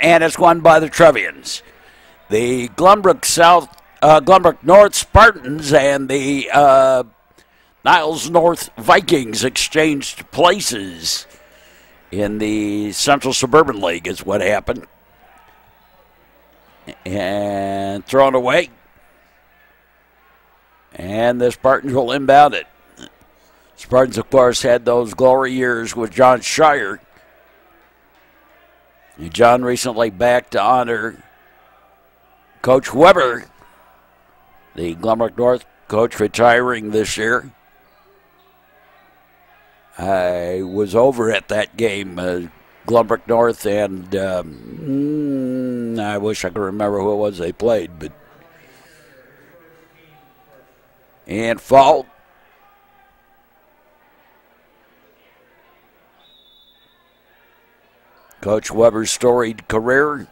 and it's won by the Trevians. The Glenbrook North Spartans and the Niles North Vikings exchanged places in the Central Suburban League is what happened. And thrown away. And the Spartans will inbound it. Spartans, of course, had those glory years with John Shire. John recently back to honor Coach Weber, the Glenbrook North coach, retiring this year. I was over at that game, Glenbrook North, and I wish I could remember who it was they played. But and foul. Coach Weber's storied career.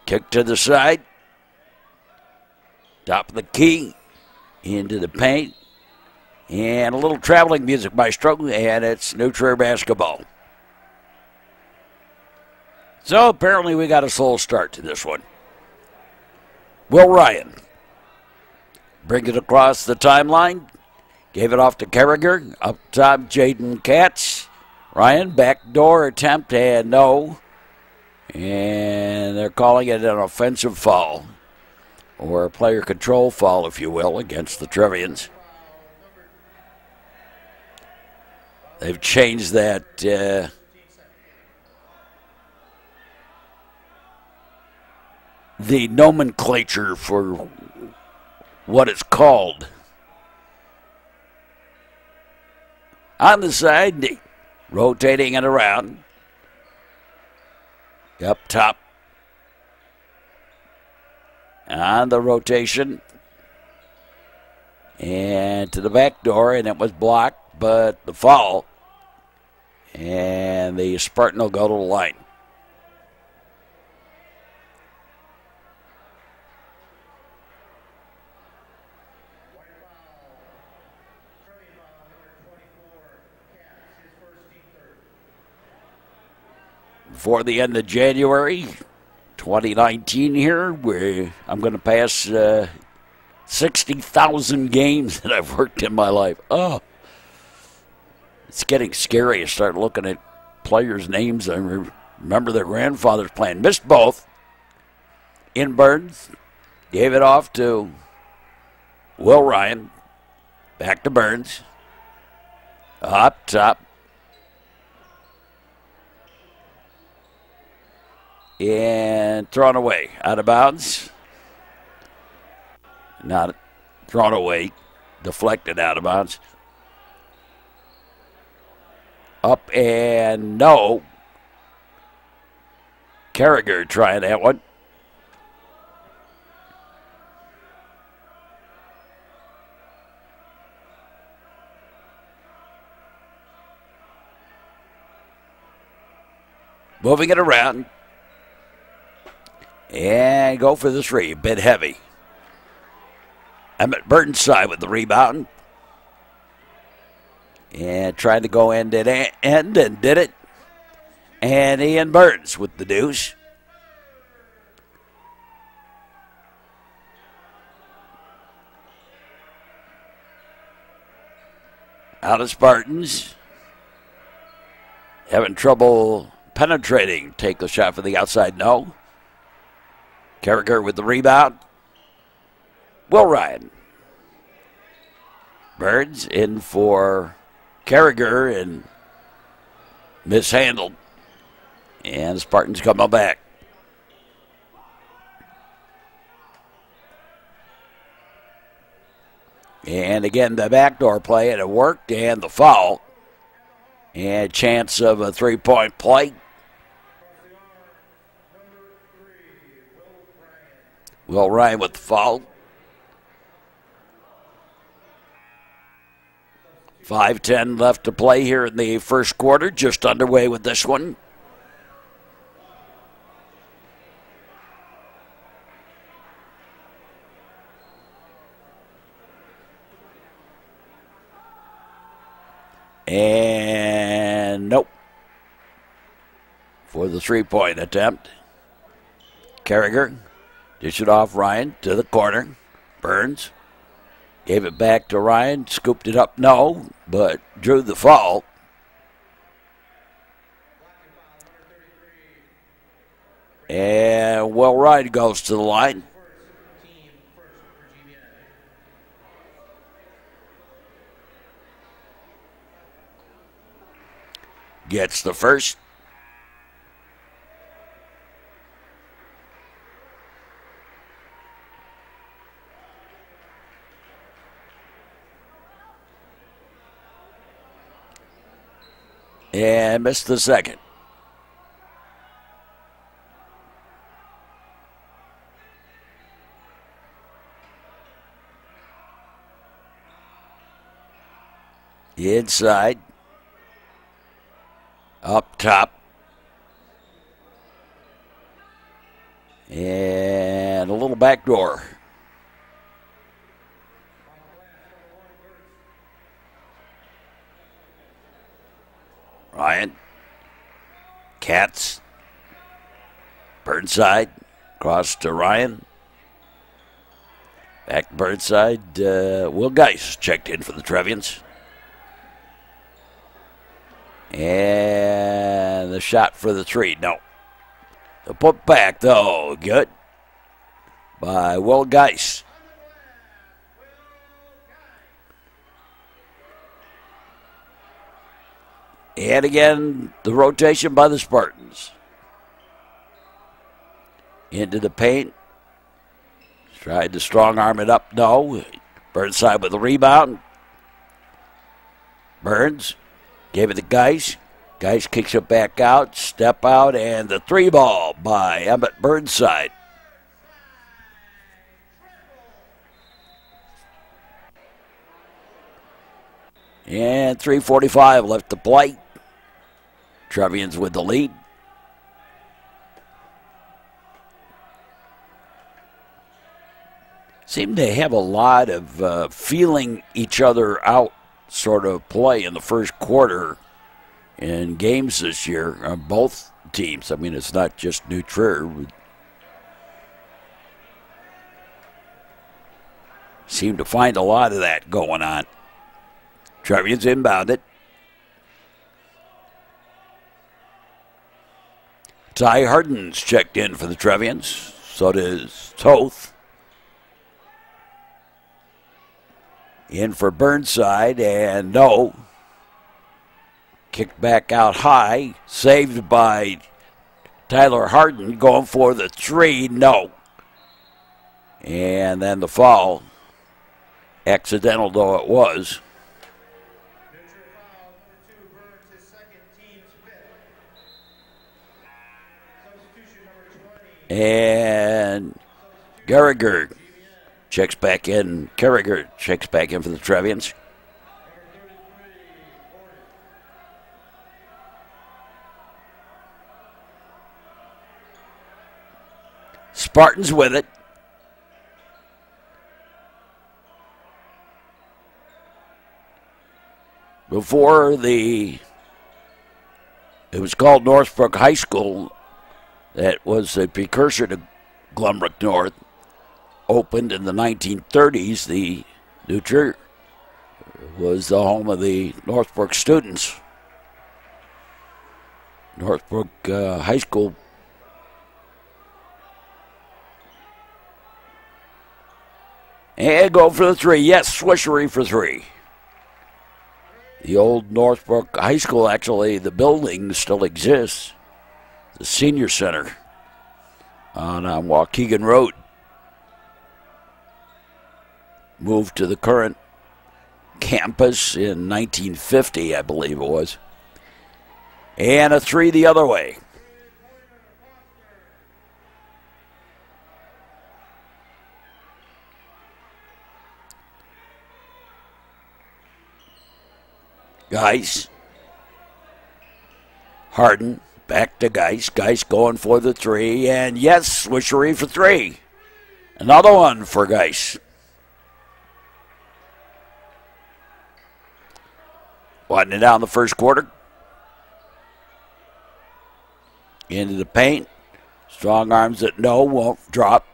Kick to the side. Top of the key. Into the paint. And a little traveling music maestro. And it's New Trier basketball. So apparently we got a slow start to this one. Will Ryan brings it across the timeline. Gave it off to Carragher. Up top, Jaden Katz. Ryan, backdoor attempt, and no. And they're calling it an offensive foul. Or a player control foul, if you will, against the Trevians. They've changed that the nomenclature for what it's called. On the side, rotating it around. Up top. On the rotation. And to the back door, and it was blocked, but the foul. And the Spartan will go to the line. Before the end of January 2019 here, where I'm going to pass 60,000 games that I've worked in my life. Oh, it's getting scary. I start looking at players' names. I remember their grandfathers playing. Missed both. In Burns. Gave it off to Will Ryan. Back to Burns. Up top. And thrown away. Out of bounds. Not thrown away. Deflected out of bounds. Up and no. Carragher trying that one. Moving it around. And go for the three. A bit heavy. Emmett Burnside with the rebound. And tried to go end at end and did it. And Ian Burns with the deuce. Out of Spartans. Having trouble penetrating. Take the shot for the outside. No. Carragher with the rebound. Will Ryan. Burns in for Carragher and mishandled. And the Spartans coming back. And again, the backdoor play, and it worked, and the foul. And chance of a three-point play. Will Ryan with the foul. 5:10 left to play here in the first quarter. Just underway with this one. And nope. for the three-point attempt. Carriger, dish it off Ryan to the corner. Burns gave it back to Ryan, scooped it up, no, but drew the foul. And Will Ryan goes to the line. Gets the first. And missed the second. Inside. Up top. And a little backdoor. Ryan. Katz. Burnside. Cross to Ryan. Back to Burnside. Will Geis checked in for the Trevians. And the shot for the three. No. The put back, though. Good. By Will Geis. And again, the rotation by the Spartans. Into the paint. Tried to strong arm it up. No. Burnside with the rebound. Burns. Gave it to Geis. Geis kicks it back out. Step out. And the three ball by Emmett Burnside. And 3:45 left to play. Trevians with the lead. Seem to have a lot of feeling each other out sort of play in the first quarter in games this year on both teams. I mean, it's not just New Trier. Seem to find a lot of that going on. Trevians inbound it. Ty Harden's checked in for the Trevians. So does Toth. In for Burnside, and no. Kicked back out high. Saved by Tyler Harden. Going for the three, no. And then the foul. Accidental though it was. And Carriger checks back in. Carriger checks back in for the Trevians. Spartans with it. Before it was called Northbrook High School. That was a precursor to Glenbrook North. Opened in the 1930s. The New Trier was the home of the Northbrook students. Northbrook High School. And go for the three. Yes, Swishery for three. The old Northbrook High School, actually, the building still exists. The Senior Center on Waukegan Road. Moved to the current campus in 1950, I believe it was. And a three the other way. Geis. Harden. Back to Geis. Geis going for the three. And yes, Swishery for three. Another one for Geis. Winding down the first quarter. Into the paint. Strong arms that won't drop.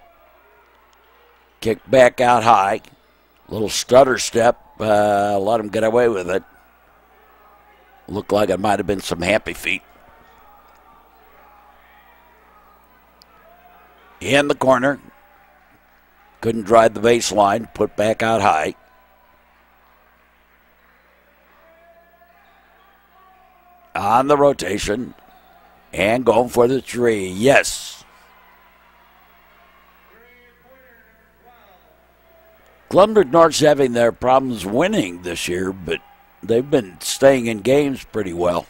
Kick back out high. Little stutter step. Let him get away with it. Looked like it might have been some happy feet. In the corner. Couldn't drive the baseline. Put back out high. On the rotation. And going for the three. Yes. Glenbrook North's having their problems winning this year, but they've been staying in games pretty well.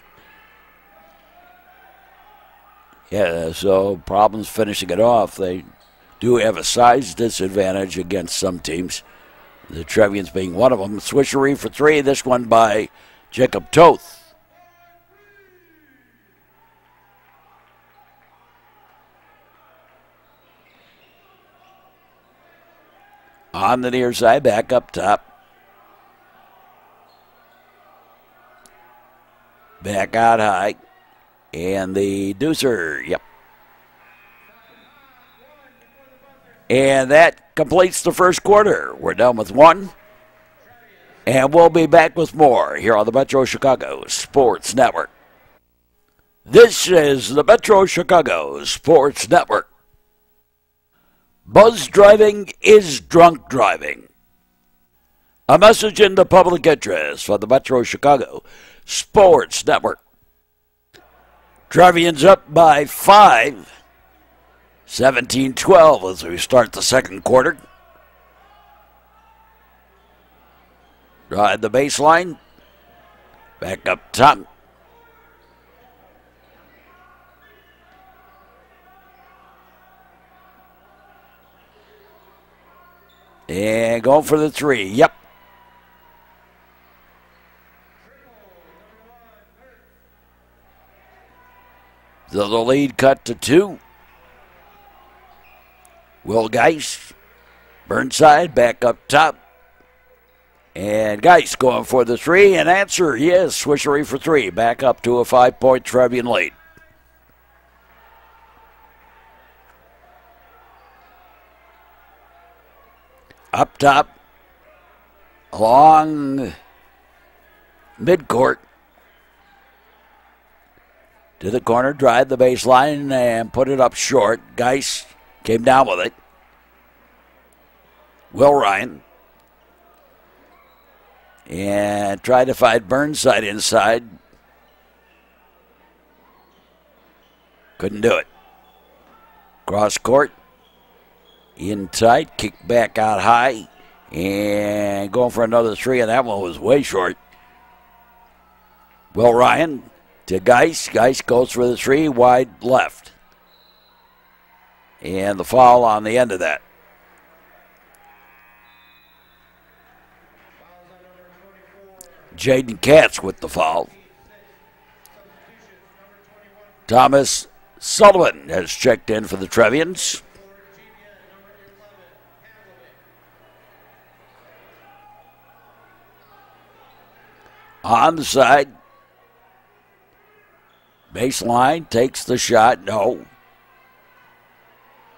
Yeah, so problems finishing it off. They do have a size disadvantage against some teams. The Trevians being one of them. Swishery for three. This one by Jacob Toth. On the near side, back up top. Back out high. And the deucer, yep. And that completes the first quarter. We're done with one. And we'll be back with more here on the Metro Chicago Sports Network. This is the Metro Chicago Sports Network. Buzz driving is drunk driving. A message in the public interest for the Metro Chicago Sports Network. Trevians up by 5. 17-12 as we start the second quarter. Drive the baseline. Back up top. And going for the three. Yep. So the lead cut to 2. Will Geist. Burnside back up top. And Geist going for the three. And answer, yes, Swishery for 3. Back up to a 5-point Trevian lead. Up top, along midcourt, to the corner, drive the baseline and put it up short. Geist came down with it. Will Ryan. And tried to find Burnside inside. Couldn't do it. Cross court. In tight, kick back out high, and going for another three, and that one was way short. Will Ryan to Geist. Geist goes for the three, wide left. And the foul on the end of that. Jaden Katz with the foul. Thomas Sullivan has checked in for the Trevians. On the side. Baseline takes the shot. No.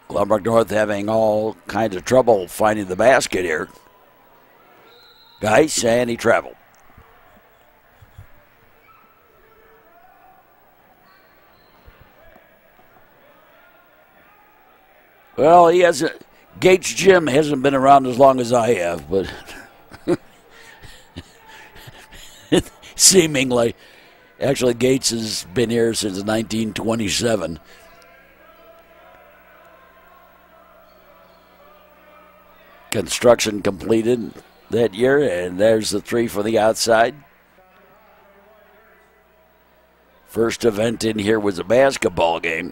Glenbrook North having all kinds of trouble finding the basket here. Geist, and he traveled. Well, he hasn't. Gates Jim hasn't been around as long as I have, but seemingly. Actually, Gates has been here since 1927. Construction completed that year, and there's the three for the outside. First event in here was a basketball game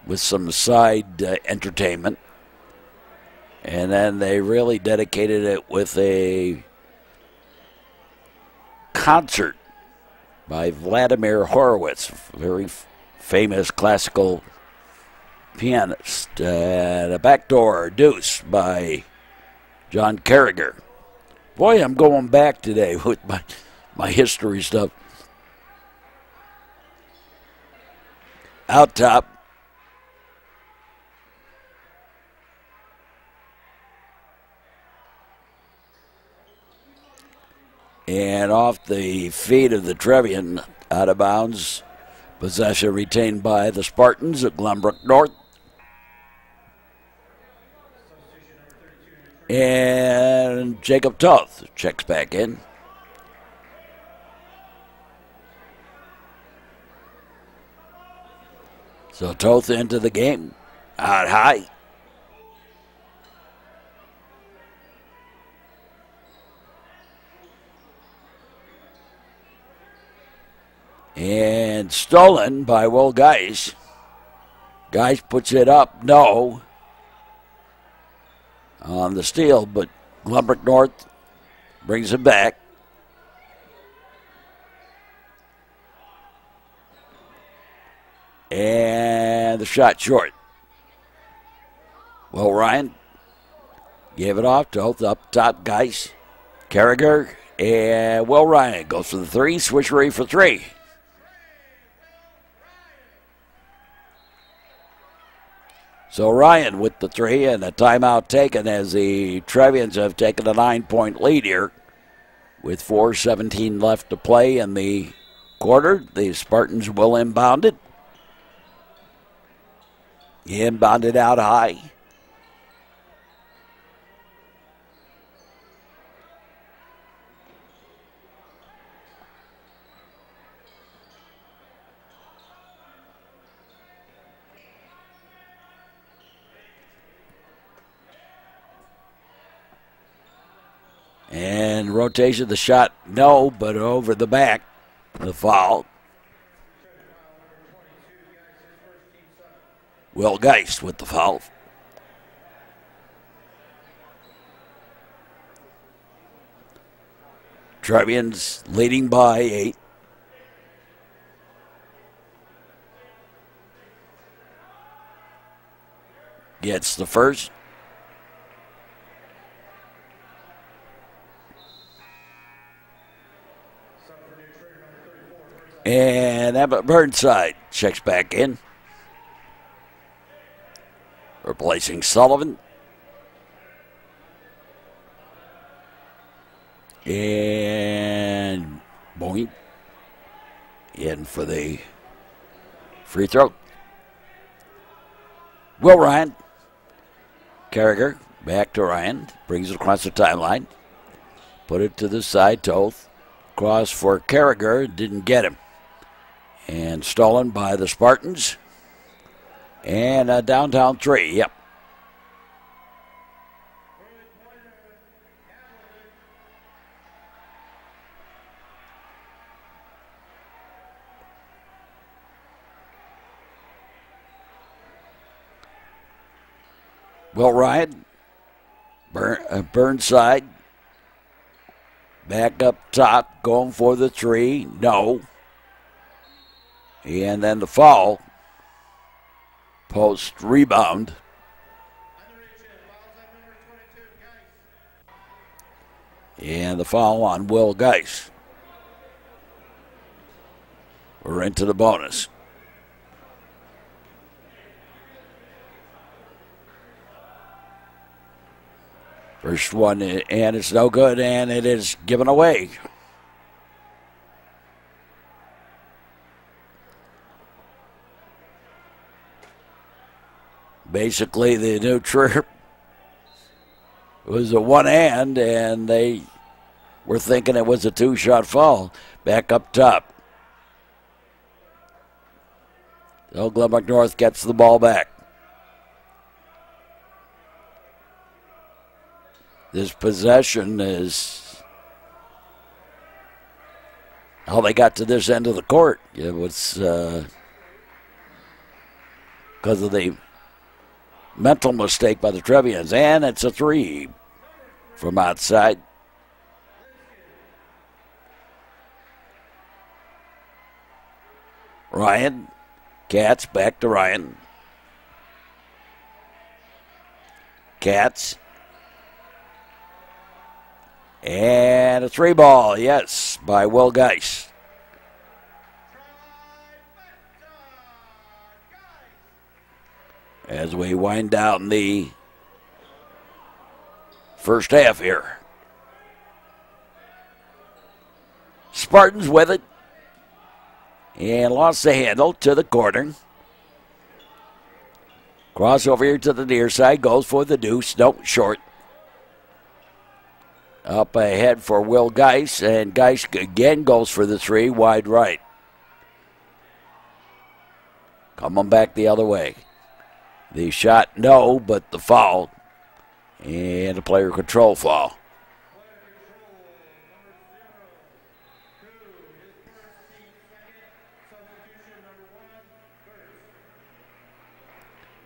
with some side entertainment. And then they really dedicated it with a concert by Vladimir Horowitz, a very famous classical pianist. And a backdoor deuce by John Carragher. Boy, I'm going back today with my history stuff. Out top. And off the feet of the Trevian, out of bounds. Possession retained by the Spartans at Glenbrook North. And Jacob Toth checks back in. So Toth into the game. Out high. And stolen by Will Geis. Geis puts it up. No. On the steal, but Glenbrook North brings it back. And the shot short. Well, Ryan gave it off to up top Geis. Carragher and Will Ryan goes for the three. Swishery for three. So Ryan with the three and a timeout taken as the Trevians have taken a 9-point lead here with 4:17 left to play in the quarter. The Spartans will inbound it. Inbounded out high. And rotation, the shot, no, but over the back, the foul. Will Geist with the foul. Trevians leading by 8. Gets the first. And Abbott Burnside checks back in. Replacing Sullivan. And Boeing in for the free throw. Will Ryan. Carragher back to Ryan. Brings it across the timeline. Put it to the side. Toth. Cross for Carragher. Didn't get him. And stolen by the Spartans. And a downtown three. Yep. Will Ryan. Burnside. Back up top. Going for the three. No. And then the foul. Post rebound. And the foul on Will Geis. We're into the bonus. First one, and it's no good, and it is given away. Basically, the new Trier was a one hand, and they were thinking it was a two-shot foul. Back up top. So Glenbrook North gets the ball back. This possession is how they got to this end of the court. It was because of the mental mistake by the Trevians, and it's a three from outside. Ryan, Katz back to Ryan. Katz. And a three ball, yes, by Will Geis. as we wind down the first half here. Spartans with it. And lost the handle to the corner. Cross over here to the near side. Goes for the deuce. Nope, short. Up ahead for Will Geis. And Geis again goes for the three. Wide right. Coming back the other way. The shot, no, but the foul. And a player control foul.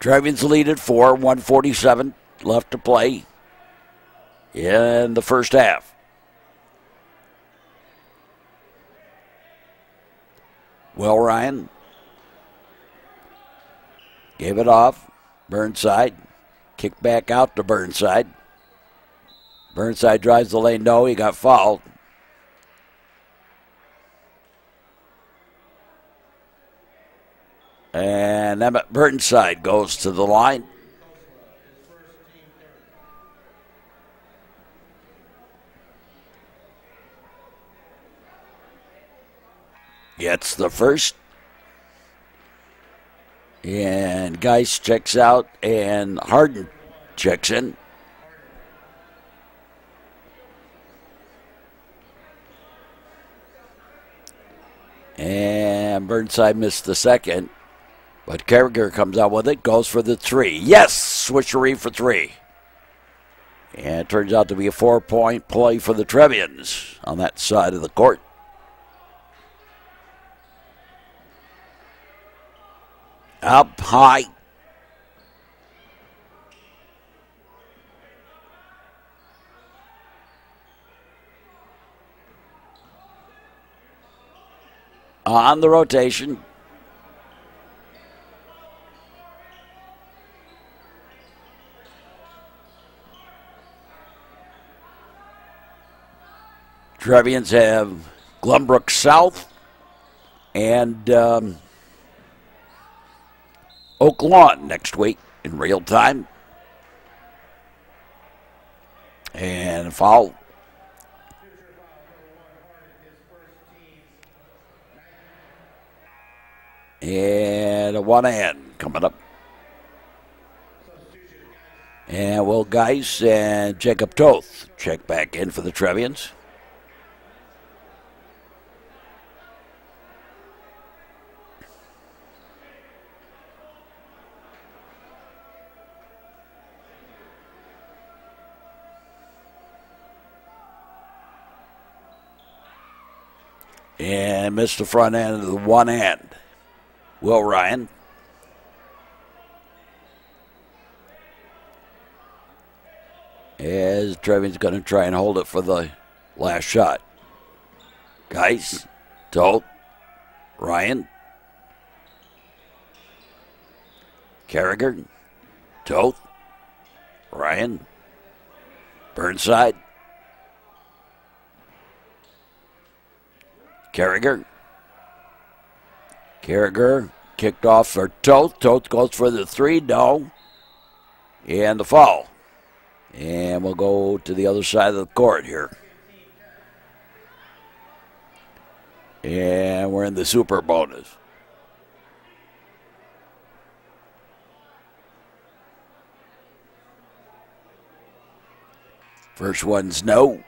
Trevians lead at 4, 1:47 left to play in the first half. Will Ryan gave it off. Burnside. Kick back out to Burnside. Burnside drives the lane. No, he got fouled. And Emmett Burnside goes to the line. Gets the first. And Geis checks out, and Harden checks in. And Burnside missed the second. But Carragher comes out with it, goes for the three. Yes, switchery for three. And it turns out to be a 4-point play for the Trevians on that side of the court. Up high. On the rotation. Trevians have Glenbrook South and Oak Lawn next week in real time. And foul. And a one-hand coming up. And Will Geis and Jacob Toth check back in for the Trevians. And missed the front end of the one hand. Will Ryan. As Trevian's going to try and hold it for the last shot. Geis, Toth, Ryan. Carragher, Toth, Ryan. Burnside. Carragher. Carragher kicked off for Toth. Toth goes for the three. No. And the foul. And we'll go to the other side of the court here. And we're in the super bonus. First one's no.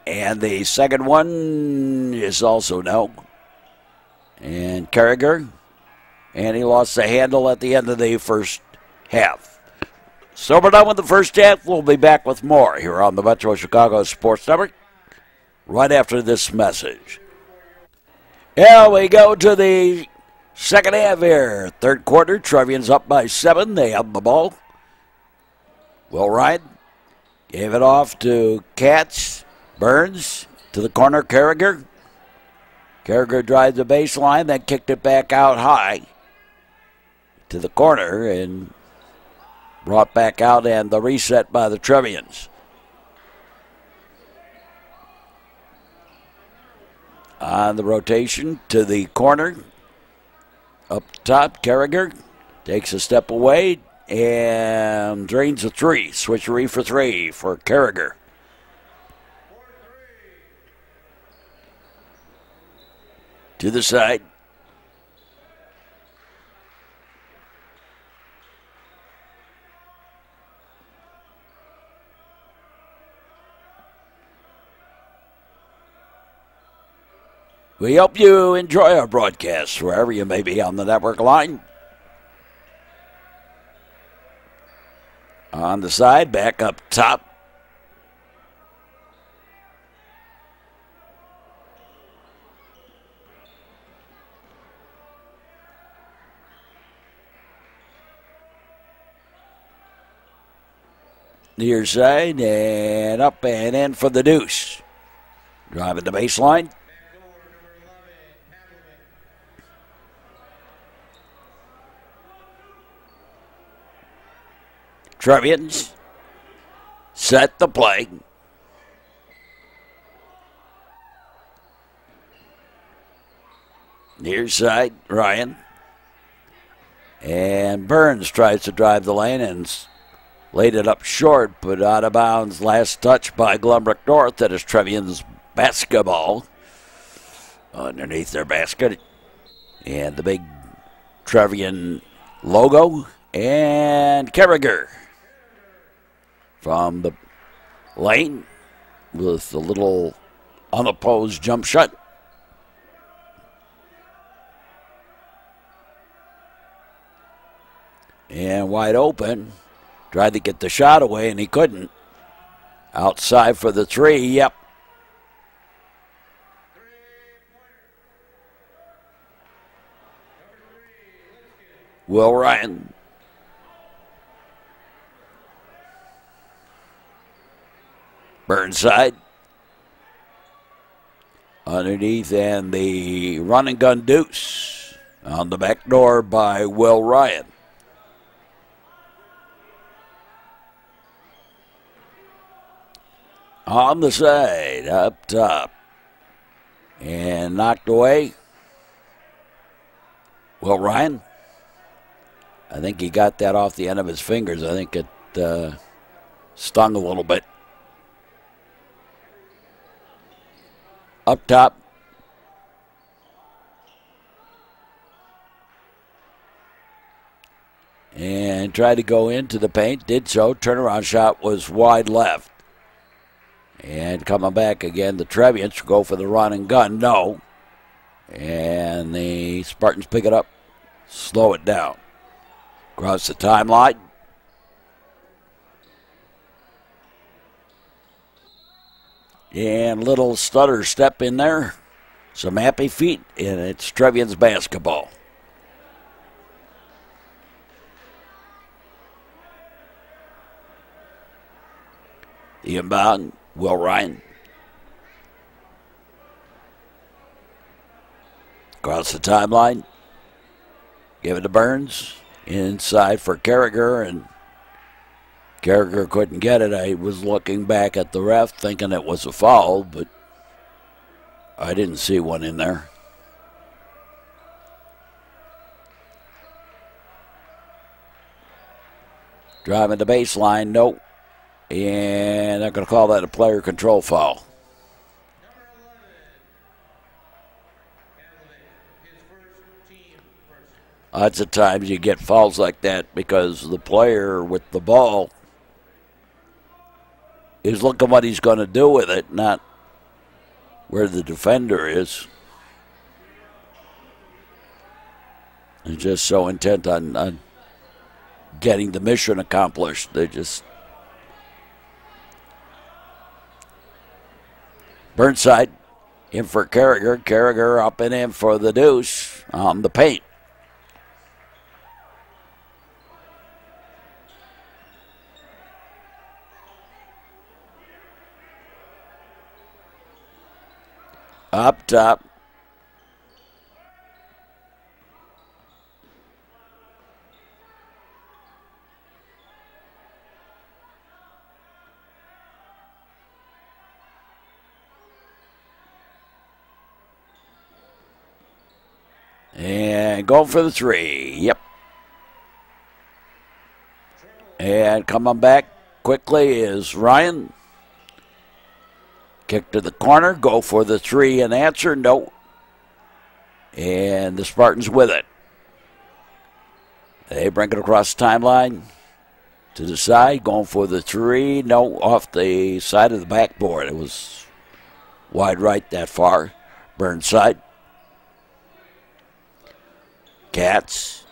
And the second one is also no. And Carragher. And he lost the handle at the end of the first half. So we're done with the first half. We'll be back with more here on the Metro Chicago Sports Network right after this message. Yeah, we go to the second half here. Third quarter, Trevians up by 7. They have the ball. Will Ryan gave it off to Katz. Burns to the corner, Carragher. Carragher drives the baseline, then kicked it back out high to the corner and brought back out, and the reset by the Trevians. On the rotation to the corner. Up top, Carragher takes a step away and drains a three. Switchery for three for Carragher. To the side. We hope you enjoy our broadcast wherever you may be on the network line. On the side, back up top. Near side and up and in for the deuce. Driving the baseline. Trevians set the play. Near side, Ryan. And Burns tries to drive the lane and laid it up short, but out of bounds. Last touch by Glenbrook North. That is Trevians basketball underneath their basket. And the big Trevian logo. And Carragher from the lane with a little unopposed jump shot. And wide open. Tried to get the shot away, and he couldn't. Outside for the three, yep. Will Ryan. Burnside. Underneath, and the run and gun deuce on the back door by Will Ryan. On the side, up top. And knocked away. Will Ryan. I think he got that off the end of his fingers. I think it stung a little bit. Up top. And tried to go into the paint. Did so. Turnaround shot was wide left. And coming back again, the Trevians go for the run and gun. No. And the Spartans pick it up. Slow it down. Across the timeline. And little stutter step in there. Some happy feet, and it's Trevians basketball. The inbound, Will Ryan. Across the timeline. Give it to Burns. Inside for Carragher, and Carragher couldn't get it. I was looking back at the ref thinking it was a foul, but I didn't see one in there. Driving the baseline, nope. And they're going to call that a player control foul. Lots of times you get fouls like that because the player with the ball is looking what he's going to do with it, not where the defender is. They're just so intent on getting the mission accomplished. They just... Burnside in for Carragher. Carragher up and in for the deuce on the paint. Up top. And going for the three. Yep. And coming back quickly is Ryan. Kick to the corner. Go for the three and answer. No. And the Spartans with it. They bring it across the timeline to the side. Going for the three. No, off the side of the backboard. It was wide right that far. Burnside. Cats.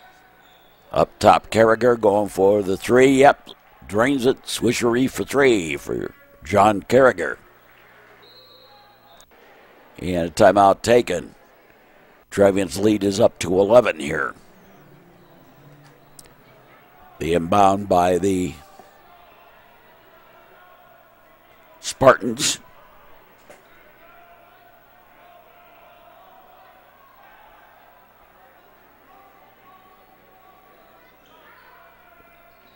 Up top, Carragher going for the three. Yep, drains it. Swishery for three for John Carragher. And a timeout taken. Trevians' lead is up to 11 here. The inbound by the Spartans.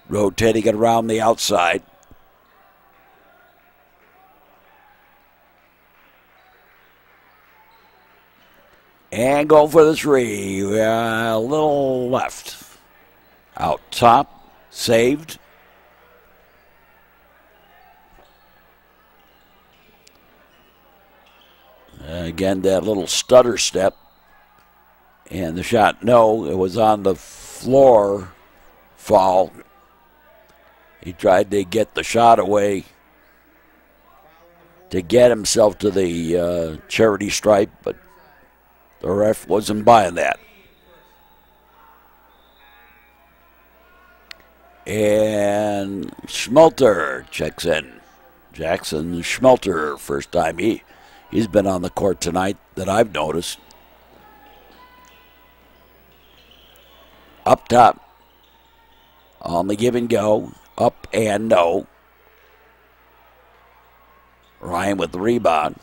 Rotating it around the outside. And going for the three. A little left. Out top. Saved. Again, that little stutter step. And the shot, no, it was on the floor. Fall. He tried to get the shot away to get himself to the charity stripe, but the ref wasn't buying that. And Schmelter checks in. Jackson Schmelter, first time he's been on the court tonight that I've noticed. Up top, on the give and go. Up and no. Ryan with the rebound.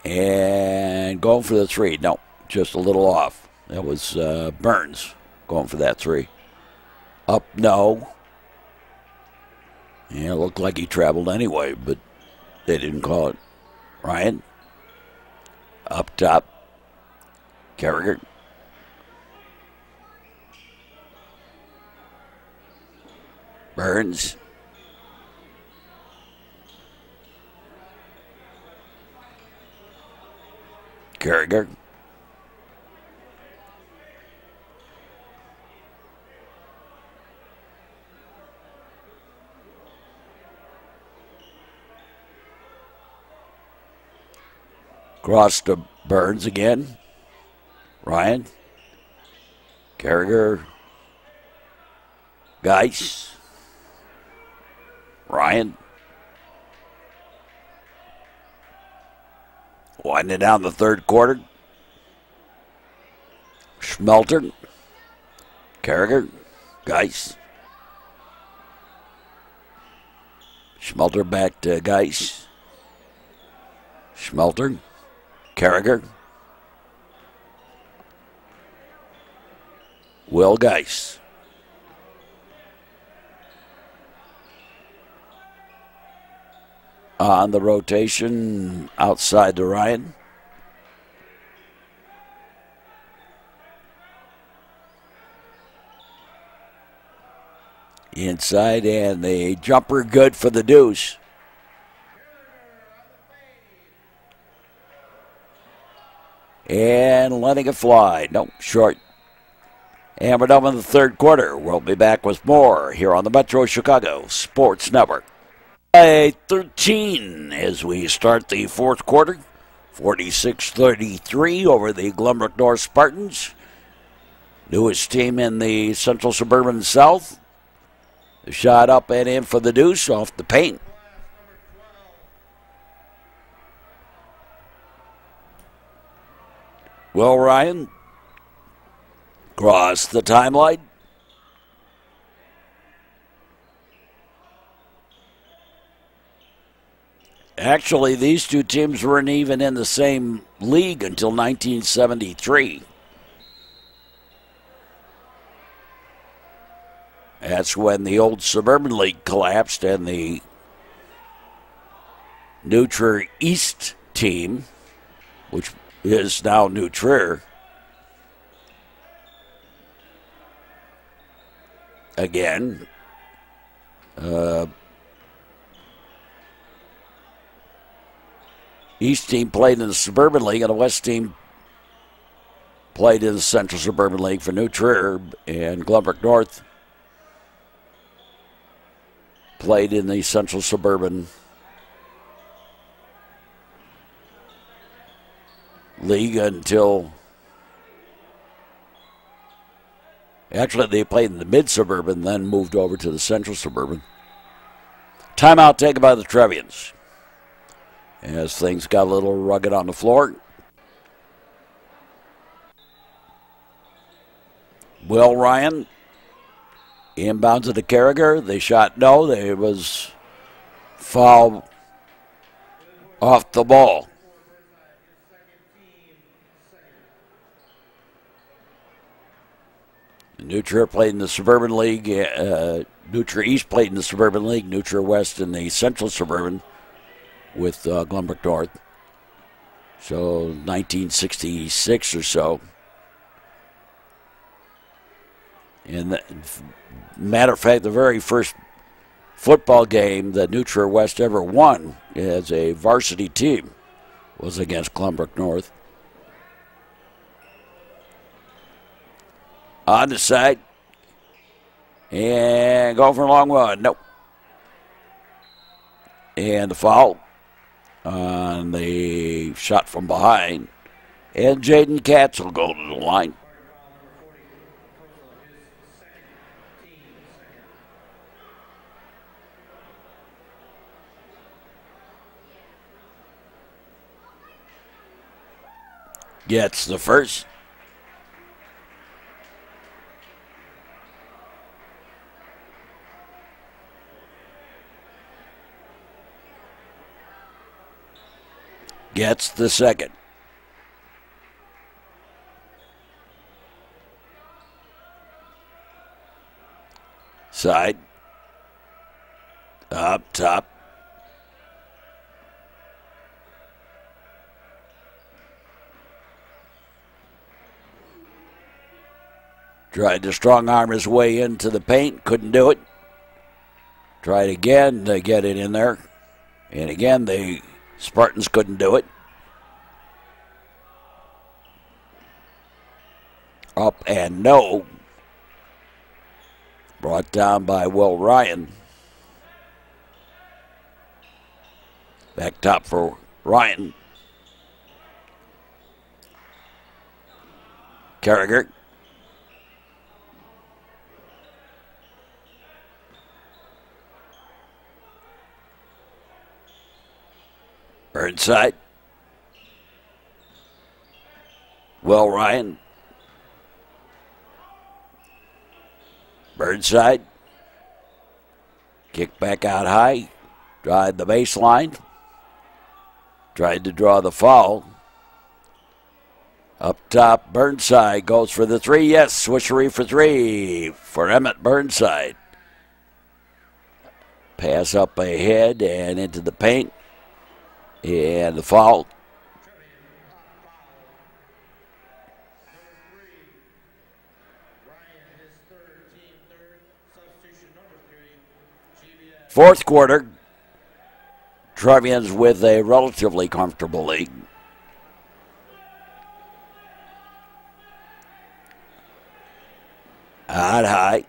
And going for the three. No, just a little off. That was Burns going for that three. Up, no. Yeah, it looked like he traveled anyway, but they didn't call it. Ryan. Up top. Carragher. Burns. Carragher. Cross to Burns again. Ryan. Carragher. Geis. Ryan. Winding down the third quarter. Schmelter. Carragher. Geis. Schmelter back to Geis. Schmelter. Carragher. Will Geis. On the rotation outside to Ryan. Inside, and the jumper good for the deuce. And letting it fly. Nope, short. And we're done in the third quarter. We'll be back with more here on the Metro Chicago Sports Network. 13 as we start the fourth quarter. 46-33 over the Glenbrook North Spartans. Newest team in the Central Suburban South. The shot up and in for the deuce off the paint. Will Ryan cross the timeline. Actually, these two teams weren't even in the same league until 1973. That's when the old Suburban League collapsed and the new Trier East team, which is now New Trier. Again, East team played in the Suburban League, and the West team played in the Central Suburban League for New Trier, and Glenbrook North played in the Central Suburban League until, actually they played in the Mid-Suburban, then moved over to the Central Suburban. Timeout taken by the Trevians as things got a little rugged on the floor. Will Ryan inbound to the Carragher. They shot no. There was foul off the ball. New Trier played in the Suburban League. New Trier East played in the Suburban League. New Trier West in the Central Suburban with Glenbrook North. So 1966 or so. And matter of fact, the very first football game that New Trier West ever won as a varsity team was against Glenbrook North. On the side. And going for a long one. Nope. And the foul on the shot from behind. And Jaden Katz will go to the line. Gets the first. Gets the second. Side. Up top. Tried to strong arm his way into the paint. Couldn't do it. Tried again to get it in there. And again, the Spartans couldn't do it. Up and no. Brought down by Will Ryan. Back top for Ryan. Carragher. Burnside. Will Ryan. Burnside. Kick back out high. Tried the baseline. Tried to draw the foul. Up top, Burnside goes for the three. Yes, swishery for three for Emmett Burnside. Pass up ahead and into the paint. And the foul. Fourth quarter, Trevians with a relatively comfortable lead. Out high.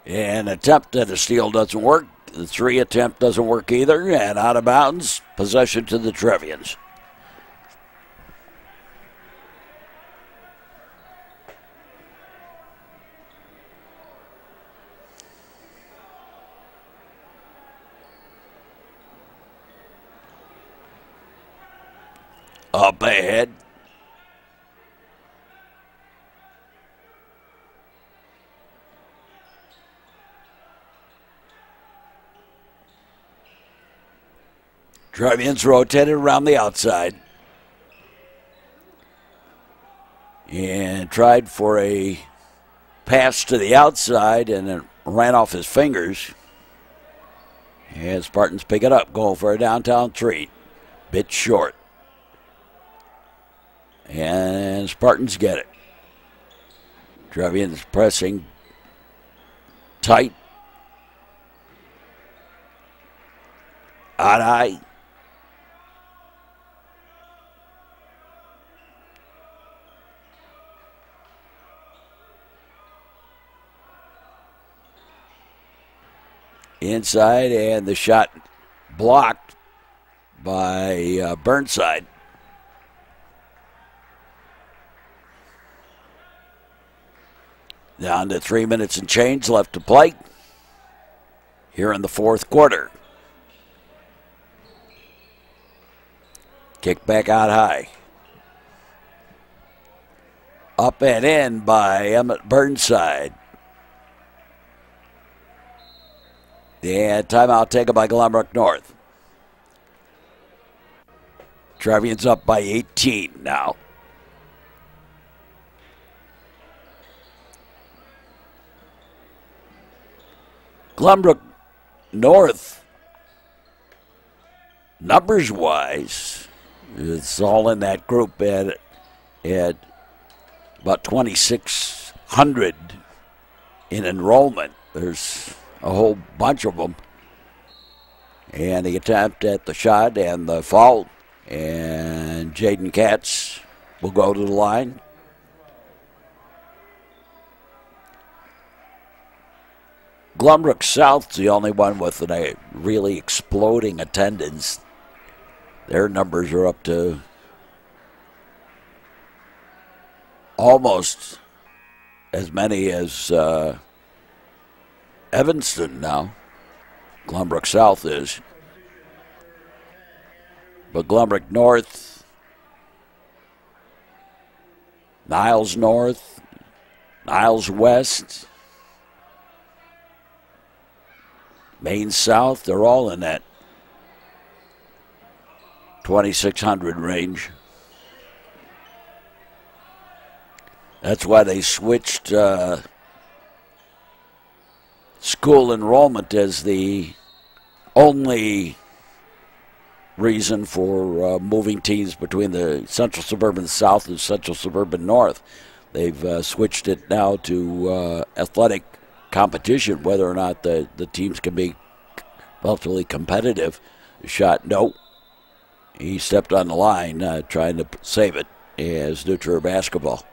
An attempt at a steal doesn't work. The three attempt doesn't work either. And out of bounds, possession to the Trevians. Up ahead. Trevians rotated around the outside and tried for a pass to the outside, and it ran off his fingers. And Spartans pick it up, going for a downtown treat. Bit short. And Spartans get it. Trevians pressing tight. Out high. Inside, and the shot blocked by Burnside. Down to 3 minutes and change left to play here in the fourth quarter. Kick back out high. Up and in by Emmett Burnside. And timeout taken by Glenbrook North. Trevians up by 18 now. Glenbrook North, numbers-wise, it's all in that group at about 2,600 in enrollment. There's a whole bunch of them. And the attempt at the shot and the foul. And Jaden Katz will go to the line. Glenbrook South's the only one with a really exploding attendance. Their numbers are up to almost as many as Evanston now. Glenbrook South is. But Glenbrook North, Niles North, Niles West, Maine South, they're all in that 2,600 range. That's why they switched school enrollment as the only reason for moving teams between the Central Suburban South and Central Suburban North. They've switched it now to athletic competition, whether or not the teams can be relatively competitive. Shot, no. He stepped on the line trying to save it as New Trier basketball.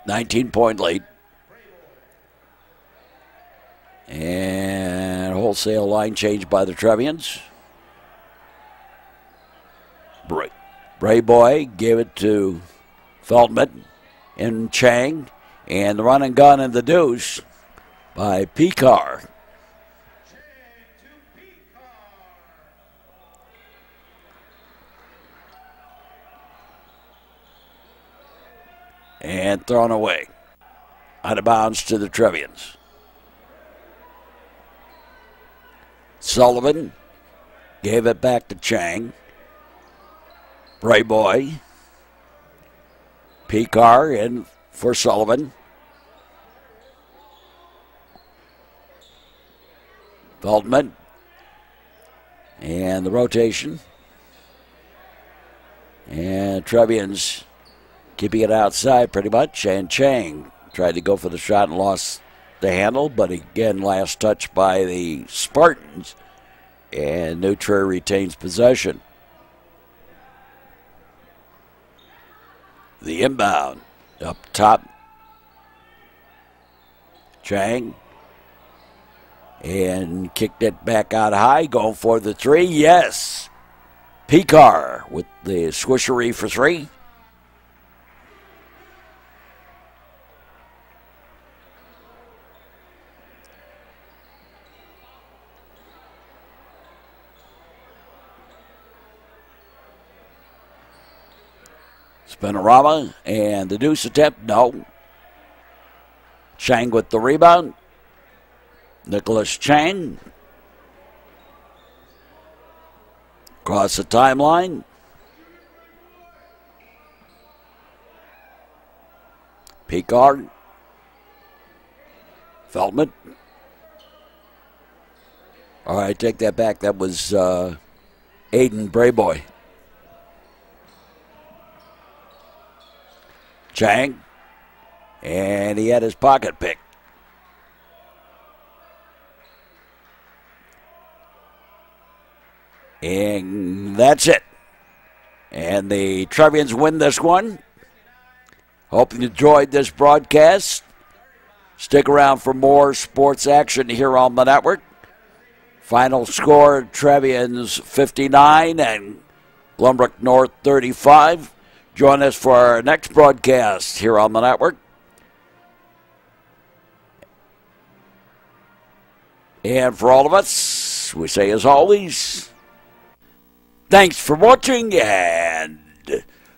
$19-point lead. And wholesale line change by the Trevians. Brayboy gave it to Feldman and Chang. And the run and gun and the deuce by Picard. And thrown away. Out of bounds to the Trevians. Sullivan gave it back to Chang. Brayboy. Picard in for Sullivan. Feldman. And the rotation. And Trevians keeping it outside pretty much. And Chang tried to go for the shot and lost the handle, but again, last touch by the Spartans. And New Trier retains possession. The inbound up top. Chang. And kicked it back out high, going for the three. Yes. Picard with the swishery for three. Spinorama and the deuce attempt, no. Chang with the rebound. Nicholas Chang. Across the timeline. Picard. Feldman. All right, take that back. That was Aiden Brayboy. Chang. And he had his pocket pick. And that's it. And the Trevians win this one. Hope you enjoyed this broadcast. Stick around for more sports action here on the network. Final score, Trevians 59 and Glenbrook North 35. Join us for our next broadcast here on the network. And for all of us, we say as always, thanks for watching and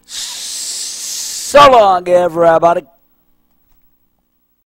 so long, everybody.